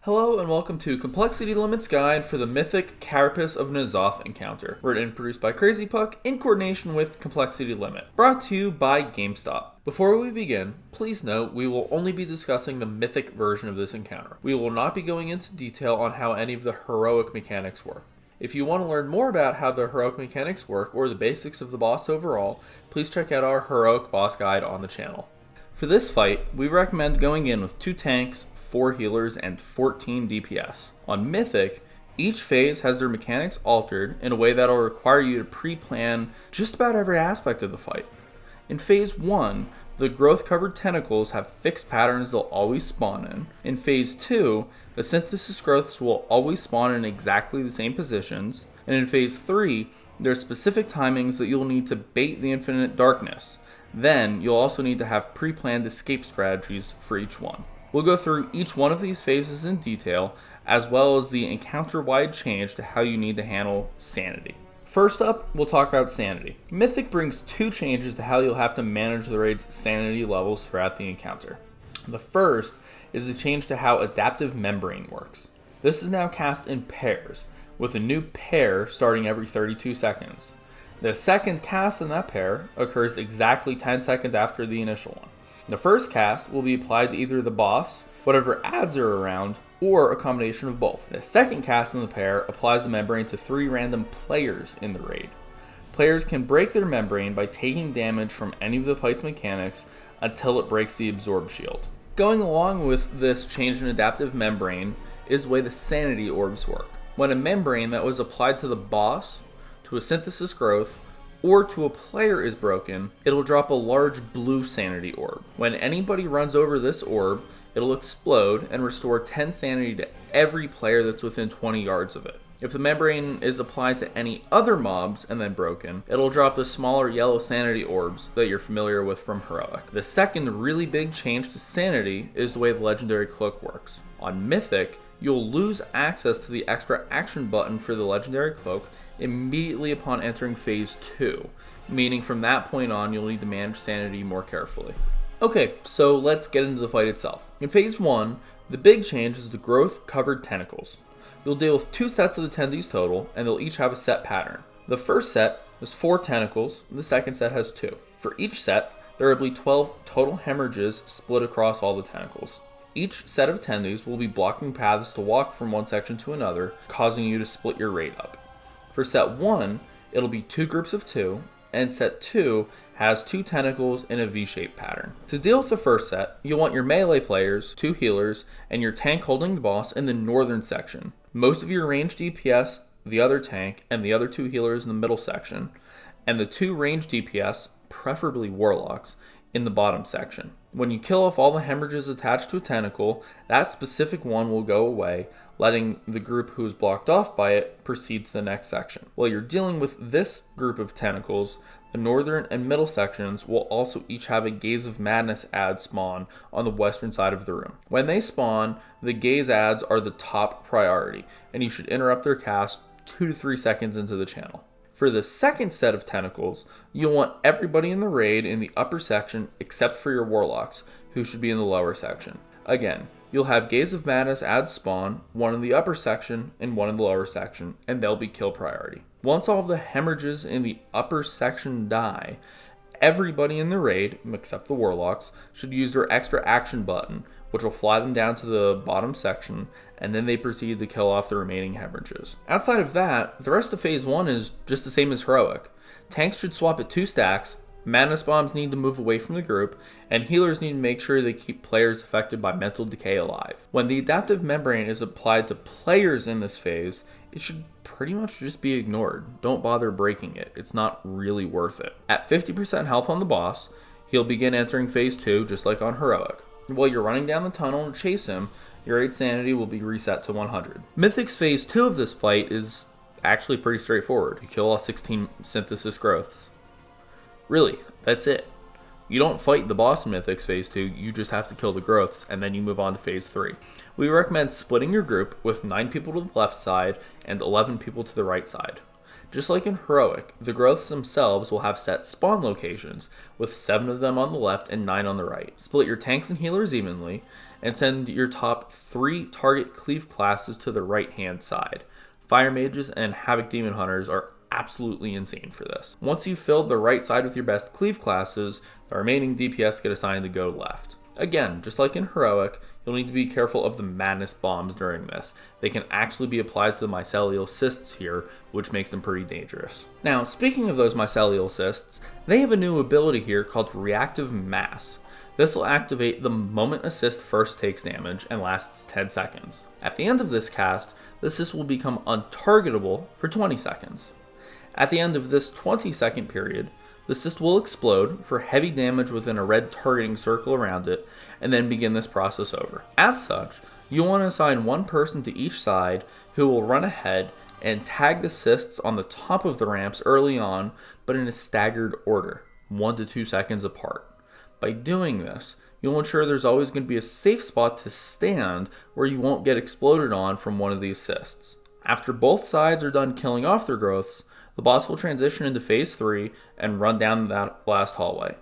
Hello and welcome to Complexity Limits Guide for the Mythic Carapace of Ny'alotha encounter, written and produced by Crzypck in coordination with Complexity Limit, brought to you by GameStop. Before we begin, please note we will only be discussing the Mythic version of this encounter. We will not be going into detail on how any of the heroic mechanics work. If you want to learn more about how the heroic mechanics work or the basics of the boss overall, please check out our heroic boss guide on the channel. For this fight, we recommend going in with 2 tanks, 4 healers, and 14 DPS. On Mythic, each phase has their mechanics altered in a way that will require you to pre-plan just about every aspect of the fight. In Phase 1, the growth-covered tentacles have fixed patterns they'll always spawn in. In Phase 2, the synthesis growths will always spawn in exactly the same positions. And in Phase 3, there are specific timings that you'll need to bait the infinite darkness. Then, you'll also need to have pre-planned escape strategies for each one. We'll go through each one of these phases in detail, as well as the encounter-wide change to how you need to handle Sanity. First up, we'll talk about Sanity. Mythic brings 2 changes to how you'll have to manage the raid's Sanity levels throughout the encounter. The first is a change to how Adaptive Membrane works. This is now cast in pairs, with a new pair starting every 32 seconds. The second cast in that pair occurs exactly 10 seconds after the initial one. The first cast will be applied to either the boss, whatever adds are around, or a combination of both. The second cast in the pair applies the membrane to 3 random players in the raid. Players can break their membrane by taking damage from any of the fight's mechanics until it breaks the absorb shield. Going along with this change in Adaptive Membrane is the way the Sanity orbs work. When a membrane that was applied to the boss, to a synthesis growth, or to a player is broken, it'll drop a large blue Sanity orb. When anybody runs over this orb, it'll explode and restore 10 Sanity to every player that's within 20 yards of it. If the membrane is applied to any other mobs and then broken, it'll drop the smaller yellow Sanity orbs that you're familiar with from Heroic. The second really big change to Sanity is the way the Legendary Cloak works. On Mythic, you'll lose access to the extra action button for the Legendary Cloak immediately upon entering Phase 2, meaning from that point on you'll need to manage Sanity more carefully. Okay, so let's get into the fight itself. In Phase 1, the big change is the growth-covered tentacles. You'll deal with 2 sets of the tendies total, and they'll each have a set pattern. The first set is 4 tentacles, and the second set has 2. For each set, there will be 12 total hemorrhages split across all the tentacles. Each set of tendies will be blocking paths to walk from one section to another, causing you to split your raid up. For set 1, it'll be 2 groups of 2, and set 2 has 2 tentacles in a V-shaped pattern. To deal with the first set, you'll want your melee players, 2 healers, and your tank holding the boss in the northern section. Most of your ranged DPS, the other tank, and the other 2 healers in the middle section, and the 2 ranged DPS, preferably warlocks, in the bottom section. When you kill off all the hemorrhages attached to a tentacle, that specific one will go away, letting the group who is blocked off by it proceed to the next section. While you're dealing with this group of tentacles, the northern and middle sections will also each have a Gaze of Madness ad spawn on the western side of the room. When they spawn, the Gaze ads are the top priority, and you should interrupt their cast 2 to 3 seconds into the channel. For the second set of tentacles, you'll want everybody in the raid in the upper section except for your warlocks, who should be in the lower section. Again, you'll have Gaze of Madness ads spawn, one in the upper section and one in the lower section, and they'll be kill priority. Once all of the hemorrhages in the upper section die, everybody in the raid, except the warlocks, should use their extra action button, which will fly them down to the bottom section, and then they proceed to kill off the remaining hemorrhages. Outside of that, the rest of Phase 1 is just the same as Heroic. Tanks should swap at 2 stacks, Madness Bombs need to move away from the group, and healers need to make sure they keep players affected by mental decay alive. When the Adaptive Membrane is applied to players in this phase, it should pretty much just be ignored. Don't bother breaking it, it's not really worth it. At 50% health on the boss, he'll begin entering Phase 2 just like on Heroic. While you're running down the tunnel to chase him, your raid sanity will be reset to 100. Mythic's Phase 2 of this fight is actually pretty straightforward. You kill all 16 synthesis growths. Really, that's it. You don't fight the boss in Mythic's Phase 2, you just have to kill the growths, and then you move on to Phase 3. We recommend splitting your group with 9 people to the left side and 11 people to the right side. Just like in Heroic, the growths themselves will have set spawn locations, with 7 of them on the left and 9 on the right. Split your tanks and healers evenly, and send your top 3 target cleave classes to the right hand side. Fire mages and Havoc Demon Hunters are absolutely insane for this. Once you've filled the right side with your best cleave classes, the remaining DPS get assigned to go left. Again, just like in Heroic, you'll need to be careful of the Madness bombs during this. They can actually be applied to the mycelial cysts here, which makes them pretty dangerous. Now, speaking of those mycelial cysts, they have a new ability here called Reactive Mass. This will activate the moment a cyst first takes damage and lasts 10 seconds. At the end of this cast, the cyst will become untargetable for 20 seconds. At the end of this 20-second period, the cyst will explode for heavy damage within a red targeting circle around it, and then begin this process over. As such, you'll want to assign one person to each side who will run ahead and tag the cysts on the top of the ramps early on, but in a staggered order, 1 to 2 seconds apart. By doing this, you'll ensure there's always going to be a safe spot to stand where you won't get exploded on from one of these cysts. After both sides are done killing off their growths, the boss will transition into phase 3 and run down that last hallway.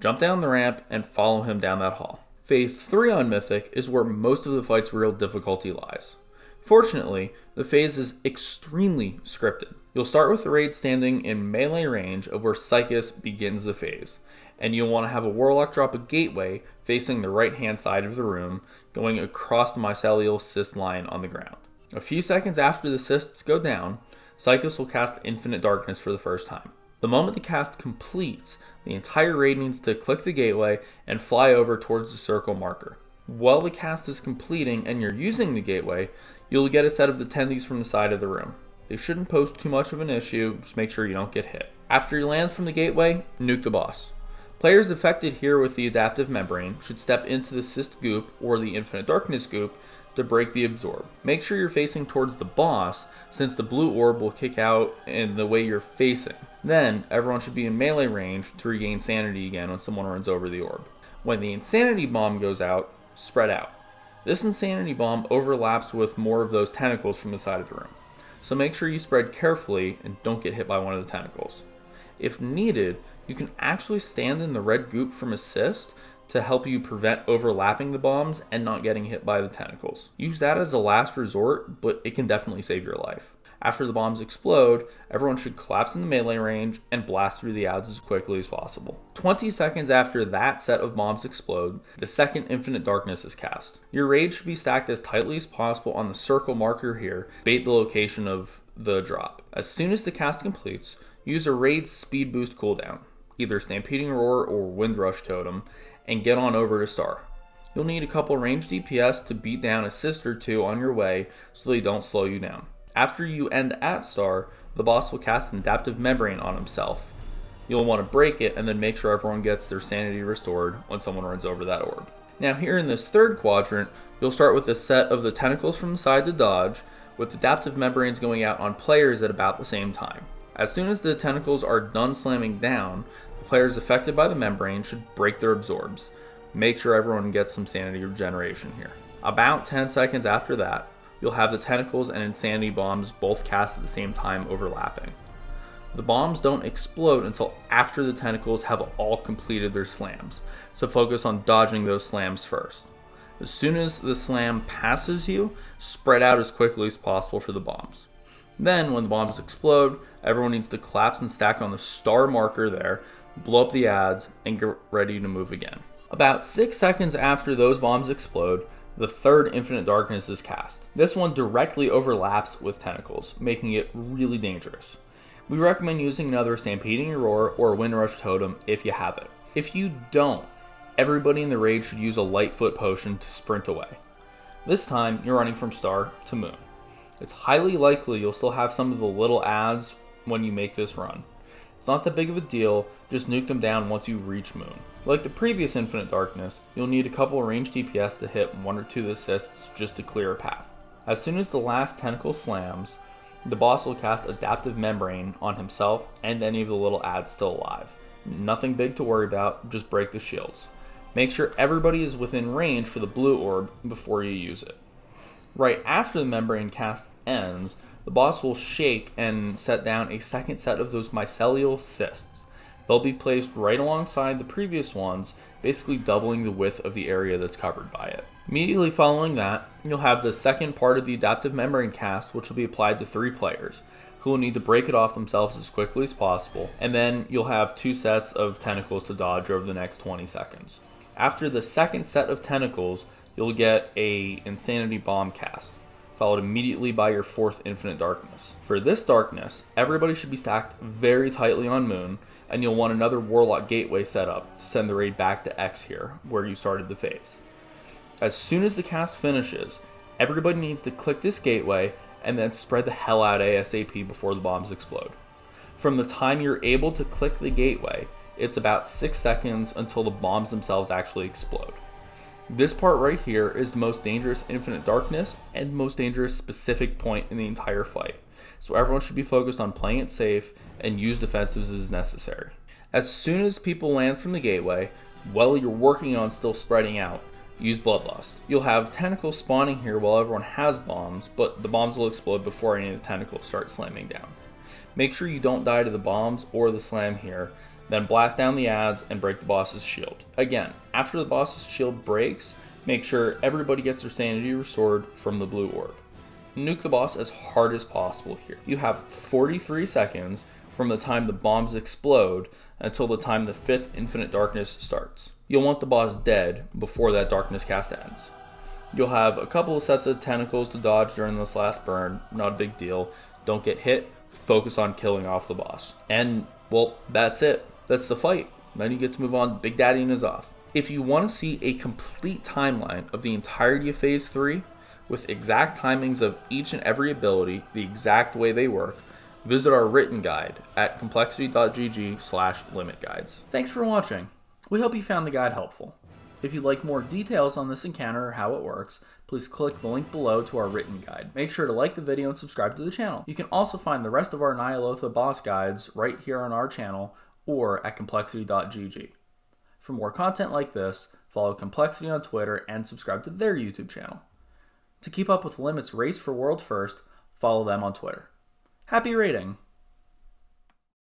Jump down the ramp and follow him down that hall. Phase 3 on Mythic is where most of the fight's real difficulty lies. Fortunately, the phase is extremely scripted. You'll start with the raid standing in melee range of where Psychus begins the phase, and you'll want to have a Warlock drop a gateway facing the right hand side of the room, going across the mycelial cyst line on the ground. A few seconds after the cysts go down, Psychus will cast Infinite Darkness for the first time. The moment the cast completes, the entire raid needs to click the gateway and fly over towards the circle marker. While the cast is completing and you're using the gateway, you'll get a set of attendees from the side of the room. They shouldn't pose too much of an issue, just make sure you don't get hit. After you land from the gateway, nuke the boss. Players affected here with the Adaptive Membrane should step into the Cyst Goop or the Infinite Darkness Goop to break the absorb. Make sure you're facing towards the boss, since the blue orb will kick out in the way you're facing. Then, everyone should be in melee range to regain sanity again when someone runs over the orb. When the Insanity Bomb goes out, spread out. This Insanity Bomb overlaps with more of those tentacles from the side of the room, so make sure you spread carefully and don't get hit by one of the tentacles. If needed, you can actually stand in the red goop from Assist to help you prevent overlapping the bombs and not getting hit by the tentacles. Use that as a last resort, but it can definitely save your life. After the bombs explode, everyone should collapse into melee range and blast through the ads as quickly as possible. 20 seconds after that set of bombs explode, the second Infinite Darkness is cast. Your raid should be stacked as tightly as possible on the circle marker here, bait the location of the drop. As soon as the cast completes, use a raid speed boost cooldown, either Stampeding Roar or Windrush Totem, and get on over to Star. You'll need a couple ranged DPS to beat down a cyst or two on your way so they don't slow you down. After you end at Star, the boss will cast an Adaptive Membrane on himself. You'll want to break it and then make sure everyone gets their sanity restored when someone runs over that orb. Now here in this third quadrant, you'll start with a set of the tentacles from the side to dodge, with Adaptive Membranes going out on players at about the same time. As soon as the tentacles are done slamming down, the players affected by the membrane should break their absorbs. Make sure everyone gets some sanity regeneration here. About 10 seconds after that, you'll have the tentacles and insanity bombs both cast at the same time overlapping. The bombs don't explode until after the tentacles have all completed their slams, so focus on dodging those slams first. As soon as the slam passes you, spread out as quickly as possible for the bombs. Then, when the bombs explode, everyone needs to collapse and stack on the star marker there, blow up the ads, and get ready to move again. About 6 seconds after those bombs explode, the third Infinite Darkness is cast. This one directly overlaps with tentacles, making it really dangerous. We recommend using another Stampeding Roar or Windrush Totem if you have it. If you don't, everybody in the raid should use a Lightfoot Potion to sprint away. This time, you're running from Star to Moon. It's highly likely you'll still have some of the little ads when you make this run. It's not that big of a deal, just nuke them down once you reach Moon. Like the previous Infinite Darkness, you'll need a couple of ranged DPS to hit 1 or 2 assists just to clear a path. As soon as the last tentacle slams, the boss will cast Adaptive Membrane on himself and any of the little ads still alive. Nothing big to worry about, just break the shields. Make sure everybody is within range for the blue orb before you use it. Right after the membrane cast ends, the boss will shake and set down a second set of those mycelial cysts. They'll be placed right alongside the previous ones, basically doubling the width of the area that's covered by it. Immediately following that, you'll have the second part of the adaptive membrane cast, which will be applied to 3 players, who will need to break it off themselves as quickly as possible, and then you'll have 2 sets of tentacles to dodge over the next 20 seconds. After the second set of tentacles, you'll get a Insanity bomb cast, followed immediately by your 4th Infinite Darkness. For this darkness, everybody should be stacked very tightly on Moon, and you'll want another Warlock Gateway set up to send the raid back to X here, where you started the phase. As soon as the cast finishes, everybody needs to click this gateway and then spread the hell out ASAP before the bombs explode. From the time you're able to click the gateway, it's about 6 seconds until the bombs themselves actually explode. This part right here is the most dangerous Infinite Darkness and most dangerous specific point in the entire fight, so everyone should be focused on playing it safe and use defensives as necessary. As soon as people land from the gateway, while you're working on still spreading out, use Bloodlust. You'll have tentacles spawning here while everyone has bombs, but the bombs will explode before any of the tentacles start slamming down. Make sure you don't die to the bombs or the slam here, then blast down the adds and break the boss's shield. Again, after the boss's shield breaks, make sure everybody gets their sanity restored from the blue orb. Nuke the boss as hard as possible here. You have 43 seconds from the time the bombs explode until the time the 5th Infinite Darkness starts. You'll want the boss dead before that darkness cast ends. You'll have a couple of sets of tentacles to dodge during this last burn, not a big deal. Don't get hit, focus on killing off the boss. And, well, that's it. That's the fight. Then you get to move on to Big Daddy Ny'alotha. If you want to see a complete timeline of the entirety of Phase 3, with exact timings of each and every ability, the exact way they work, visit our written guide at complexity.gg/limitguides. Thanks for watching. We hope you found the guide helpful. If you'd like more details on this encounter or how it works, please click the link below to our written guide. Make sure to like the video and subscribe to the channel. You can also find the rest of our Ny'alotha boss guides right here on our channel or at complexity.gg. For more content like this, follow Complexity on Twitter and subscribe to their YouTube channel. To keep up with Limit's race for World First, follow them on Twitter. Happy raiding!